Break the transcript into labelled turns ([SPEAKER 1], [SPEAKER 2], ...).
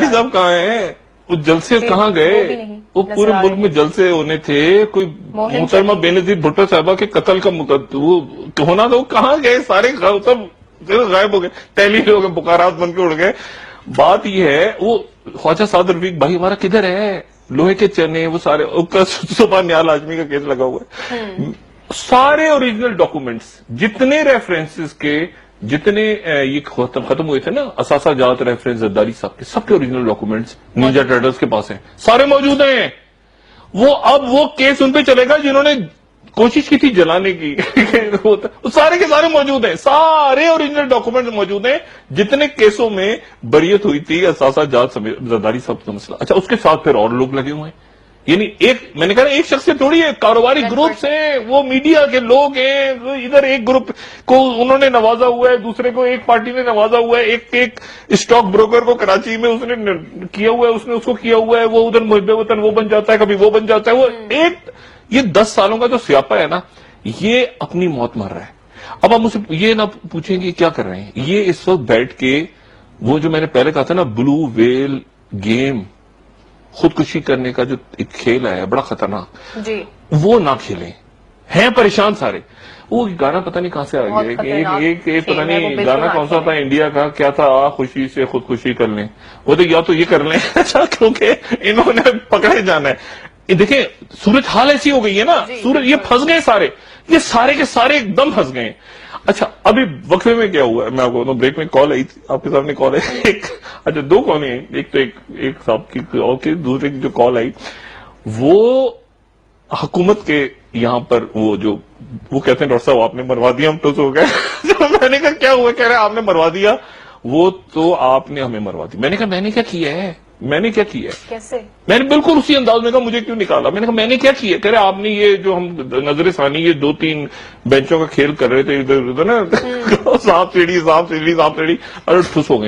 [SPEAKER 1] صاحب کہاں ہیں؟ وہ جلسے کہاں گئے؟ وہ پورے ملک میں جلسے ہونے تھے، کوئی محترمہ بے نظیر بھٹو صاحبہ کے قتل کا وہ ہونا تھا، وہ کہاں گئے؟ سارے سب غائب ہو گئے، تحلیل ہو گئے، بخارات بن کے اڑ گئے۔ بات یہ ہے، وہ خواجہ سعد رفیق بھائی ہمارا کدھر ہے؟ لوہے کے چنے، وہ سارے صبح نیال ہاشمی کا کیس لگا ہوا ہے، سارے اوریجنل ڈاکومنٹس، جتنے ریفرنسز کے، جتنے یہ ختم ہوئے تھے نا اثاثہ جات ریفرنس زرداری صاحب کے، سب کے اوریجنل ڈاکومنٹس نینجا ٹرٹلز کے پاس ہیں، سارے موجود ہیں۔ اب وہ کیس ان پہ چلے گا جنہوں نے کوشش کی تھی جلانے کی، وہ سارے کے سارے موجود ہیں، سارے اوریجنل ڈاکومنٹ موجود ہیں جتنے کیسوں میں بریت ہوئی تھی اثاثہ جات زرداری صاحب کا مسئلہ۔ اچھا، اس کے ساتھ پھر اور لوگ لگے ہوئے ہیں، یعنی میں نے کہا ایک شخص سے تھوڑی ہے، کاروباری گروپس ہیں، وہ میڈیا کے لوگ ہیں، ادھر ایک گروپ کو انہوں نے نوازا ہوا ہے، دوسرے کو ایک پارٹی نے نوازا ہوا ہے، ایک اسٹاک بروکر کو کراچی میں اس نے کیا ہوا ہے، اس نے اس کو کیا ہوا ہے، وہ ادھر محب وطن وہ بن جاتا ہے، کبھی وہ بن جاتا ہے، وہ یہ 10 سالوں کا جو سیاپا ہے نا، یہ اپنی موت مر رہا ہے۔ اب آپ مجھ سے یہ نہ پوچھیں کہ کیا کر رہے ہیں، یہ اس وقت بیٹھ کے وہ جو میں نے پہلے کہا تھا نا بلو ویل گیم، خودکشی کرنے کا جو ایک کھیل ہے بڑا خطرناک،
[SPEAKER 2] جی
[SPEAKER 1] وہ نہ کھیلیں، ہیں پریشان سارے۔ وہ گانا پتہ نہیں کہاں سے آ گیا، ایک پتہ نہیں گانا کون سا تھا انڈیا کا، کیا تھا، خوشی سے خودکشی کر لیں، وہ تو یا تو یہ کر لیں کیونکہ انہوں نے پکڑے جانا ہے۔ دیکھیں صورت حال ایسی ہو گئی ہے نا، یہ پھنس گئے سارے، یہ سارے کے سارے ایک دم پھنس گئے۔ اچھا، ابھی وقفے میں کیا ہوا ہے میں آپ کو بریک میں کال آئی تھی، آپ کے سامنے کال ہے اچھا 2 کالیں ہیں، ایک تو ایک صاحب کی اور دوسرے کی جو کال آئی وہ حکومت کے یہاں پر وہ کہتے ہیں ڈاکٹر صاحب آپ نے مروا دیا، ہم ٹوس ہو گئے میں نے کہا کیا ہوا؟ کہہ رہے آپ نے مروا دیا، وہ تو آپ نے ہمیں مروا دی۔ میں نے کہا میں نے کیا کیا ہے، میں نے کیا کیا ہے؟
[SPEAKER 2] کیسے؟
[SPEAKER 1] میں نے بالکل اسی انداز میں کہا مجھے کیوں نکالا؟ میں نے کہا میں نے کیا کیا؟ کہہ رہے آپ نے یہ جو ہم نظر ثانی یہ 2-3 بینچوں کا کھیل کر رہے تھے ادھر ادھر نا، سانپ سیڑھی اور ٹھس ہو گئے۔